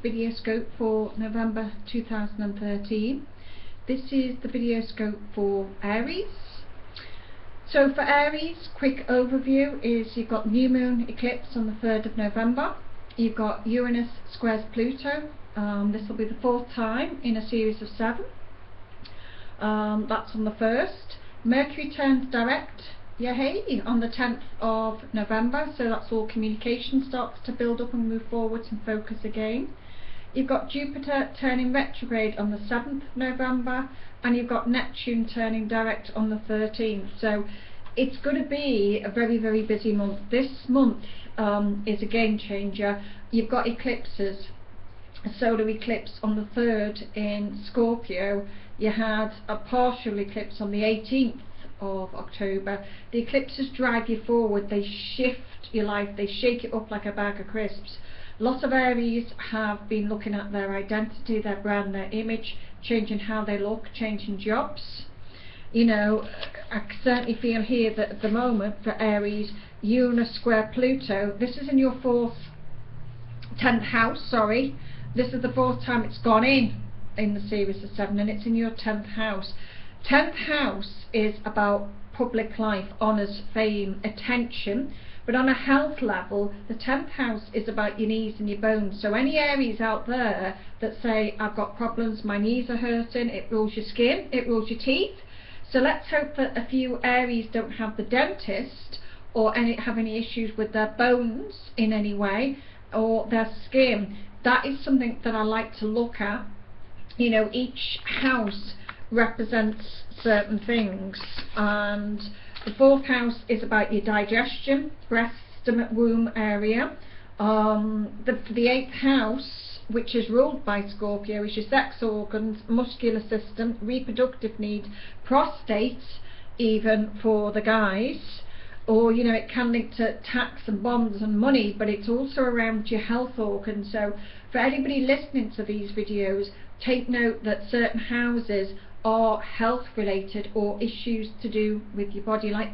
video scope for November 2013. This is the video scope for Aries. So for Aries, quick overview is you've got new moon eclipse on the 3rd of November. You've got Uranus squares Pluto. This will be the 4th time in a series of 7. That's on the 1st. Mercury turns direct, yay, on the 10th of November, so that's all communication starts to build up and move forwards and focus again. You've got Jupiter turning retrograde on the 7th of November, and you've got Neptune turning direct on the 13th. So it's going to be a very, very busy month. This month is a game changer. You've got eclipses. A solar eclipse on the 3rd in Scorpio. You had a partial eclipse on the 18th of October. The eclipses drive you forward, they shift your life, they shake it up like a bag of crisps. Lots of Aries have been looking at their identity, their brand, their image, changing how they look, changing jobs. You know, I certainly feel here that at the moment for Aries, Uranus square Pluto, this is in your 10th house, sorry. This is the 4th time it's gone in the series of 7, and it's in your 10th house. 10th house is about public life, honours, fame, attention, but on a health level, the 10th house is about your knees and your bones. So any Aries out there that say, I've got problems, my knees are hurting, it rules your skin, it rules your teeth. So let's hope that a few Aries don't have the dentist or have any issues with their bones in any way, or their skin. That is something that I like to look at. You know, each house represents certain things, and the 4th house is about your digestion, breast, stomach, womb area. The 8th house, which is ruled by Scorpio, is your sex organs, muscular system, reproductive needs, prostate, even for the guys. Or, you know, it can link to tax and bonds and money, but it's also around your health organs. So for anybody listening to these videos, take note that certain houses are health related or issues to do with your body. Like,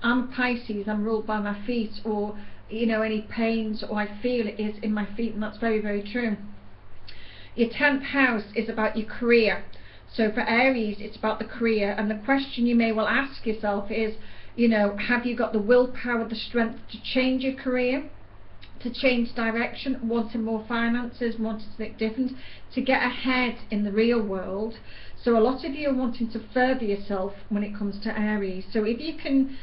I'm Pisces, I'm ruled by my feet, or, you know, any pains or I feel it is in my feet, and that's very, very true. Your 10th house is about your career. So for Aries, it's about the career, and the question you may well ask yourself is, you know, have you got the willpower, the strength to change your career, to change direction, wanting more finances, wanting something different, to get ahead in the real world? So a lot of you are wanting to further yourself when it comes to Aries. So if you can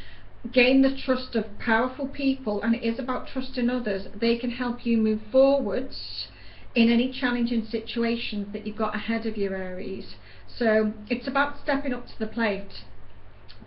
gain the trust of powerful people, and it is about trusting others, they can help you move forwards in any challenging situations that you've got ahead of you, Aries. So it's about stepping up to the plate,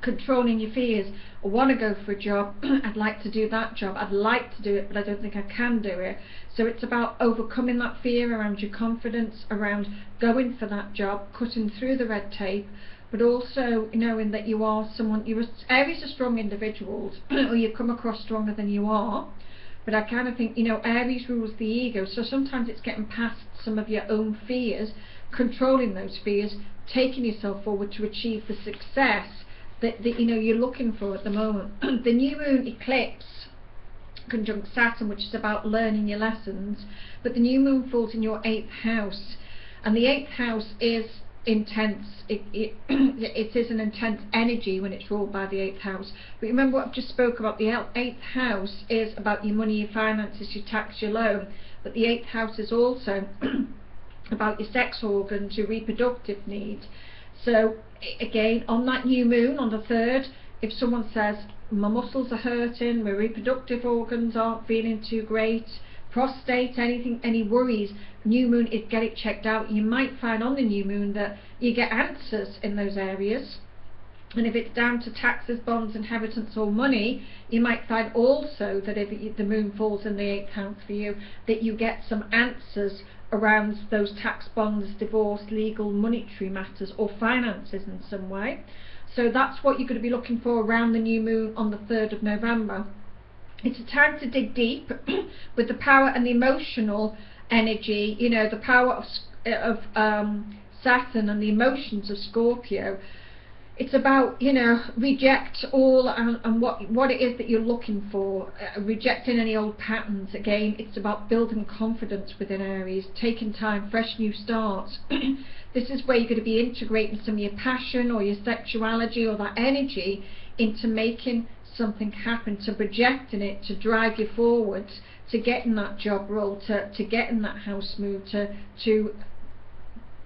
controlling your fears. I want to go for a job, I'd like to do that job, I'd like to do it, but I don't think I can do it. So it's about overcoming that fear around your confidence, around going for that job, cutting through the red tape, but also knowing that you are someone, Aries are strong individuals, or you come across stronger than you are. But I kind of think, you know, Aries rules the ego, so sometimes it's getting past some of your own fears, controlling those fears, taking yourself forward to achieve the success that you know you're looking for at the moment. The new moon eclipse conjunct Saturn, which is about learning your lessons, but the new moon falls in your 8th house, and the 8th house is intense. It is an intense energy when it's ruled by the 8th house. But remember what I've just spoke about, the 8th house is about your money, your finances, your tax, your loan, but the 8th house is also about your sex organs, your reproductive needs. So again, on that new moon on the 3rd, if someone says, my muscles are hurting, my reproductive organs aren't feeling too great, prostate, anything, any worries, new moon, get it checked out. You might find on the new moon that you get answers in those areas. And if it's down to taxes, bonds, inheritance or money, you might find also that if the moon falls in the 8th house for you, that you get some answers around those tax, bonds, divorce, legal, monetary matters, or finances in some way. So that's what you're going to be looking for around the new moon on the 3rd of November. It's a time to dig deep with the power and the emotional energy, you know, the power of Saturn and the emotions of Scorpio. It's about, you know, reject all and what it is that you're looking for, rejecting any old patterns. Again, it's about building confidence within Aries, taking time, fresh new starts. This is where you're going to be integrating some of your passion or your sexuality or that energy into making something happen, to projecting it, to drive you forwards, to getting that job role, to getting that house move, to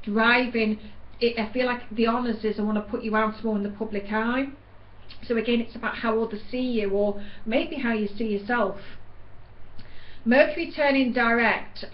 driving it. I feel like the honours is I want to put you out more in the public eye. So again, it's about how others see you, or maybe how you see yourself. Mercury turning direct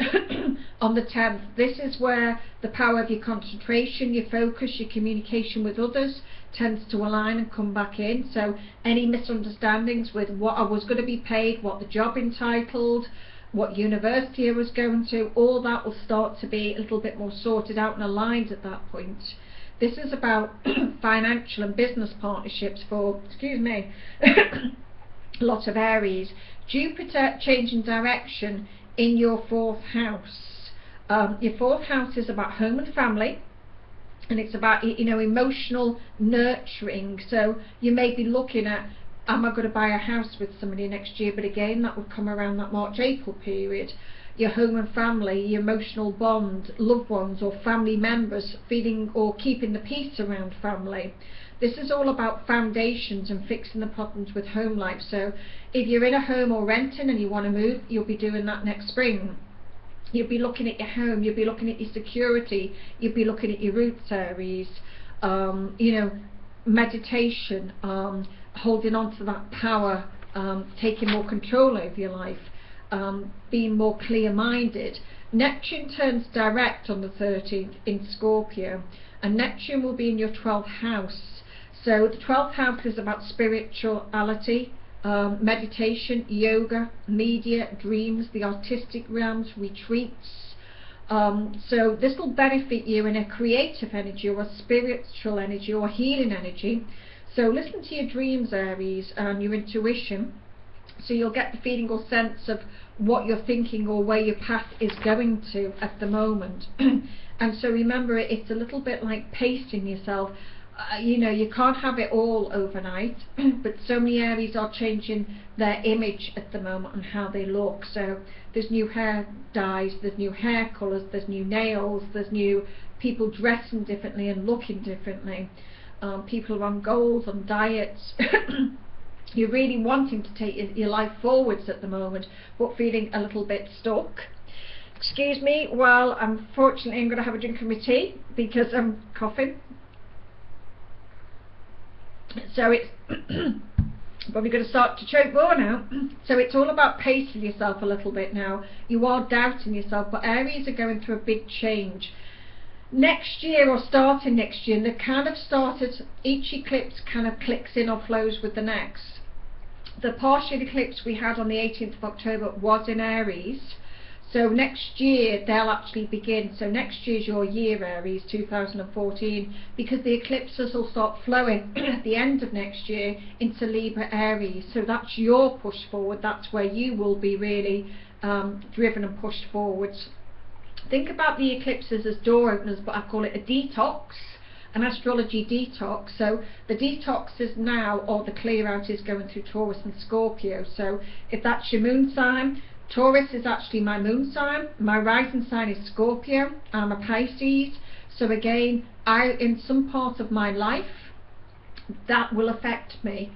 on the 10th. This is where the power of your concentration, your focus, your communication with others tends to align and come back in. So any misunderstandings with what I was going to be paid, what the job entitled, what university I was going to, all that will start to be a little bit more sorted out and aligned at that point. This is about financial and business partnerships for, excuse me, a lot of Aries. Jupiter changing direction in your 4th house. Your 4th house is about home and family, and it's about, you know, emotional nurturing. So you may be looking at, am I going to buy a house with somebody next year? But again, that would come around that March-April period. Your home and family, your emotional bond, loved ones or family members, feeling or keeping the peace around family. This is all about foundations and fixing the problems with home life. So if you're in a home or renting and you want to move, you'll be doing that next spring. You'll be looking at your home, you'll be looking at your security, you'll be looking at your roots, Aries. You know, meditation, holding on to that power, taking more control over your life, being more clear-minded. Neptune turns direct on the 13th in Scorpio, and Neptune will be in your 12th house. So the 12th house is about spirituality, meditation, yoga, media, dreams, the artistic realms, retreats. So this will benefit you in a creative energy or a spiritual energy or healing energy. So listen to your dreams, Aries, and your intuition, so you'll get the feeling or sense of what you're thinking or where your path is going to at the moment. And so remember, it's a little bit like pacing yourself. You know, you can't have it all overnight, but so many Aries are changing their image at the moment and how they look. So there's new hair dyes, there's new hair colours, there's new nails, there's new people dressing differently and looking differently. People are on goals, on diets. You're really wanting to take your life forwards at the moment, but feeling a little bit stuck. Excuse me, well, unfortunately I'm going to have a drink of my tea because I'm coughing. So it's probably going to start to choke more now. So it's all about pacing yourself a little bit now. You are doubting yourself, but Aries are going through a big change. Next year, or starting next year, and they've kind of started, each eclipse kind of clicks in or flows with the next. The partial eclipse we had on the 18th of October was in Aries. So next year they'll actually begin. So next year's your year, Aries, 2014, because the eclipses will start flowing at the end of next year into Libra, Aries. So that's your push forward. That's where you will be really driven and pushed forwards. Think about the eclipses as door openers, but I call it a detox, an astrology detox. So the detox is now, or the clear out is going through Taurus and Scorpio. So if that's your moon sign, Taurus is actually my moon sign. My rising sign is Scorpio. I'm a Pisces. So again, in some part of my life, that will affect me.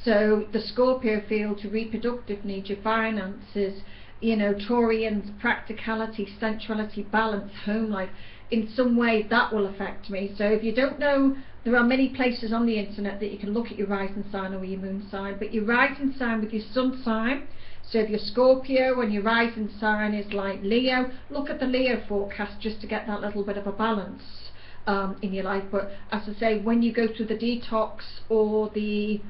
So the Scorpio field, your reproductive needs, your finances, you know, Taurians, practicality, sensuality, balance, home life. In some way that will affect me. So if you don't know, there are many places on the internet that you can look at your rising sign or your moon sign, but your rising sign with your sun sign. So if you're Scorpio and your rising sign is like Leo, look at the Leo forecast just to get that little bit of a balance in your life. But as I say, when you go through the detox or the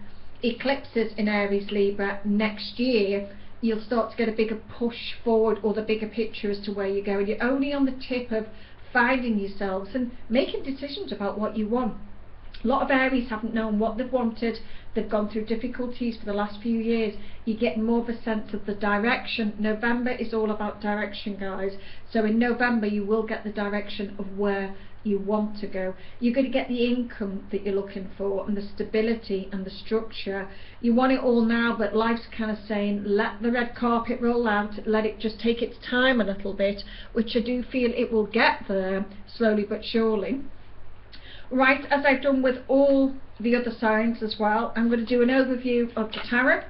eclipses in Aries, Libra next year, you'll start to get a bigger push forward, or the bigger picture as to where you're going. You're only on the tip of finding yourselves and making decisions about what you want. A lot of Aries haven't known what they've wanted. They've gone through difficulties for the last few years. You get more of a sense of the direction. November is all about direction, guys. So in November you will get the direction of where you want to go. You're going to get the income that you're looking for, and the stability and the structure. You want it all now, but life's kind of saying let the red carpet roll out, let it just take its time a little bit, which I do feel it will get there slowly but surely. Right, as I've done with all the other signs as well, I'm going to do an overview of the tarot.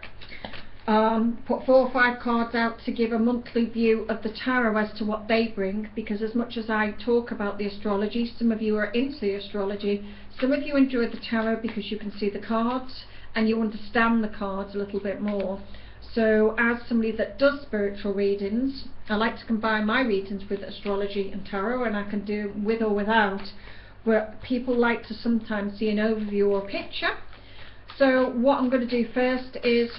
Put 4 or 5 cards out to give a monthly view of the tarot as to what they bring, because as much as I talk about the astrology, some of you are into the astrology, some of you enjoy the tarot because you can see the cards and you understand the cards a little bit more. So as somebody that does spiritual readings, I like to combine my readings with astrology and tarot, and I can do with or without, but people like to sometimes see an overview or a picture. So what I'm going to do first is,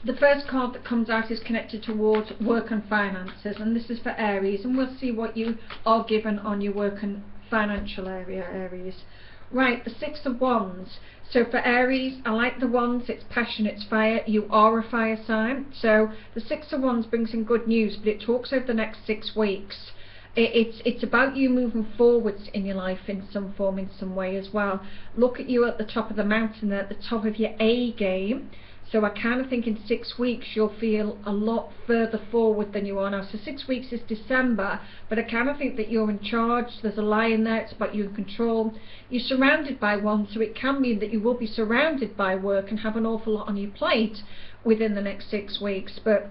the first card that comes out is connected towards work and finances, and this is for Aries, and we'll see what you are given on your work and financial area, Aries. Right, the 6 of Wands. So for Aries, I like the Wands, it's passion, it's fire. You are a fire sign. So the 6 of Wands brings in good news, but it talks over the next 6 weeks. It's about you moving forwards in your life in some form, in some way as well. Look at you at the top of the mountain, at the top of your A game. So I kind of think in 6 weeks you'll feel a lot further forward than you are now. So 6 weeks is December, but I kind of think that you're in charge. There's a lion there, it's about you in control. You're surrounded by one, so it can mean that you will be surrounded by work and have an awful lot on your plate within the next 6 weeks. But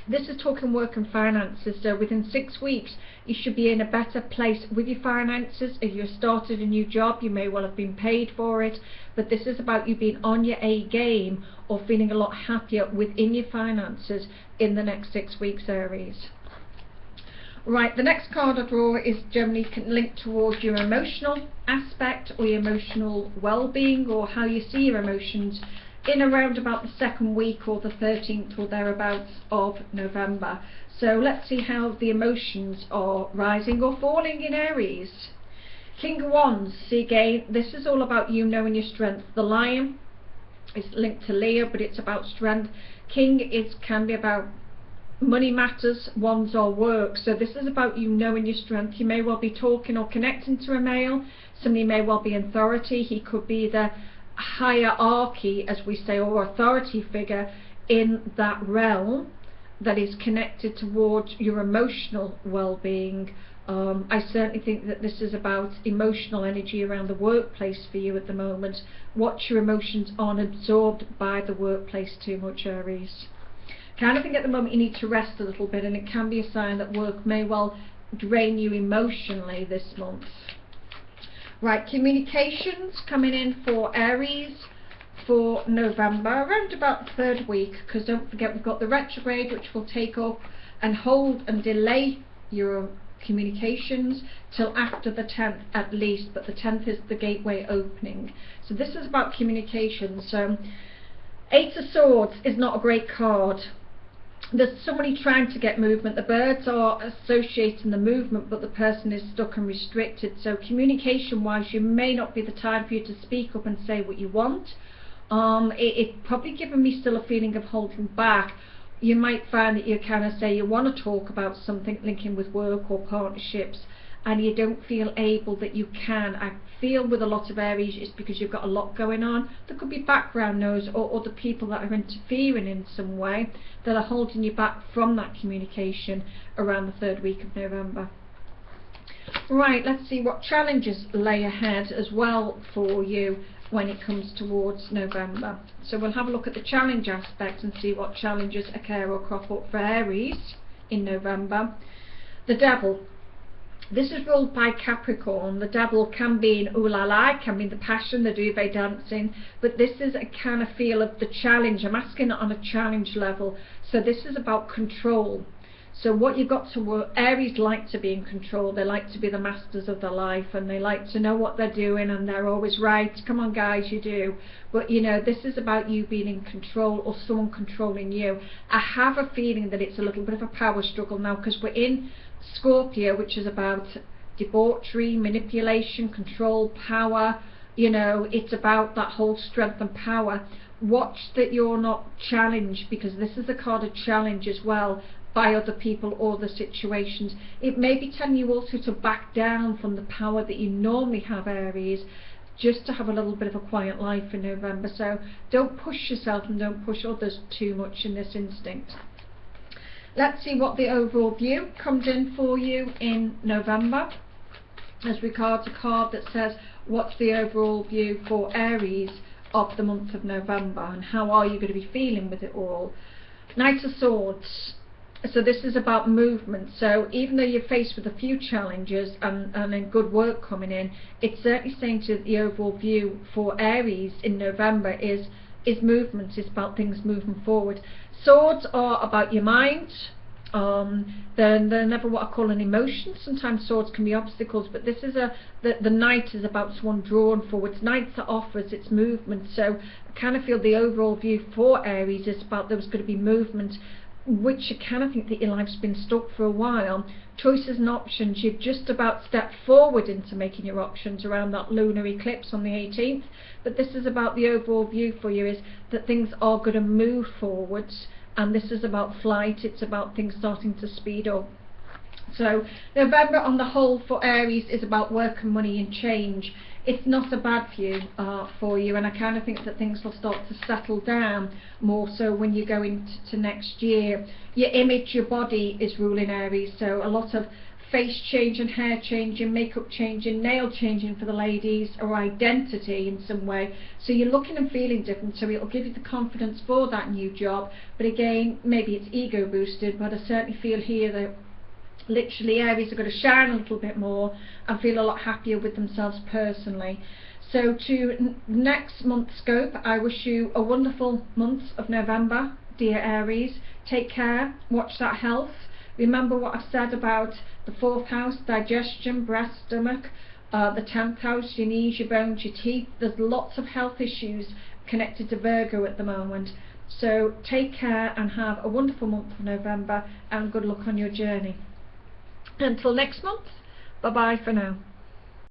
this is talking work and finances, so within 6 weeks you should be in a better place with your finances. If you started a new job, you may well have been paid for it, but this is about you being on your A game or feeling a lot happier within your finances in the next 6 weeks, Aries. Right, the next card I draw is generally linked towards your emotional aspect or your emotional well-being, or how you see your emotions in around about the 2nd week or the 13th or thereabouts of November. So let's see how the emotions are rising or falling in Aries. King of Wands. See, again, this is all about you knowing your strength. The lion is linked to Leo, but it's about strength. King can be about money matters, wands or work. So this is about you knowing your strength. You may well be talking or connecting to a male. Somebody may well be authority. He could be the hierarchy, as we say, or authority figure in that realm that is connected towards your emotional well-being. I certainly think that this is about emotional energy around the workplace for you at the moment. Watch your emotions aren't absorbed by the workplace too much, Aries. Kind of think at the moment you need to rest a little bit, and it can be a sign that work may well drain you emotionally this month. Right, communications coming in for Aries for November, around about the 3rd week, because don't forget we've got the retrograde, which will take up and hold and delay your communications till after the 10th at least, but the 10th is the gateway opening. So this is about communications. So 8 of Swords is not a great card. There's somebody trying to get movement. The birds are associating the movement, but the person is stuck and restricted. So communication wise, you may not be the time for you to speak up and say what you want. It's probably given me still a feeling of holding back. You might find that you kind of say you want to talk about something linking with work or partnerships, and you don't feel able that you can. I feel with a lot of Aries it's because you've got a lot going on. There could be background noise or other people that are interfering in some way that are holding you back from that communication around the 3rd week of November. Right, let's see what challenges lay ahead as well for you when it comes towards November. So we'll have a look at the challenge aspect and see what challenges occur or crop up for Aries in November. The Devil. This is ruled by Capricorn. The Devil can be in ooh la la, can be in the passion, the duvet dancing, but this is a kind of feel of the challenge. I'm asking it on a challenge level. So this is about control. So what you've got to work, Aries like to be in control. They like to be the masters of their life, and they like to know what they're doing, and they're always right. Come on guys, you do. But you know, this is about you being in control or someone controlling you. I have a feeling that it's a little bit of a power struggle now, because we're in Scorpio, which is about debauchery, manipulation, control, power, You know, it's about that whole strength and power. Watch that you're not challenged, because this is a card of challenge as well, by other people or the situations. It may be telling you also to back down from the power that you normally have, Aries, just to have a little bit of a quiet life in November. So don't push yourself and don't push others too much in this instinct. Let's see what the overall view comes in for you in November, as regards a card that says what's the overall view for Aries of the month of November, and how are you going to be feeling with it all. Knight of Swords. So this is about movement. So even though you're faced with a few challenges and then good work coming in, it's certainly saying to the overall view for Aries in November is movement. It's about things moving forward. Swords are about your mind. They're never what I call an emotion. Sometimes swords can be obstacles, but this is the knight is about someone drawn forwards. Knights are offers, it's movement. So I kind of feel the overall view for Aries is about there's going to be movement, which you kind of think that your life's been stuck for a while. Choices and options, you've just about stepped forward into making your options around that lunar eclipse on the 18th, but this is about the overall view for you is that things are going to move forwards, and this is about flight, it's about things starting to speed up. So November on the whole for Aries is about work and money and change. It's not a bad view for you, and I kind of think that things will start to settle down more so when you go into next year. Your image, your body is ruling Aries, so a lot of face changing, hair changing, makeup changing, nail changing for the ladies, or identity in some way. So you're looking and feeling different, so it'll give you the confidence for that new job. But again, maybe it's ego boosted, but I certainly feel here that literally Aries are going to shine a little bit more and feel a lot happier with themselves personally. So to next month's scope, I wish you a wonderful month of November, dear Aries. Take care, watch that health. Remember what I've said about the 4th house, digestion, breast, stomach, the 10th house, your knees, your bones, your teeth. There's lots of health issues connected to Virgo at the moment. So take care and have a wonderful month of November, and good luck on your journey. Until next month, bye bye for now.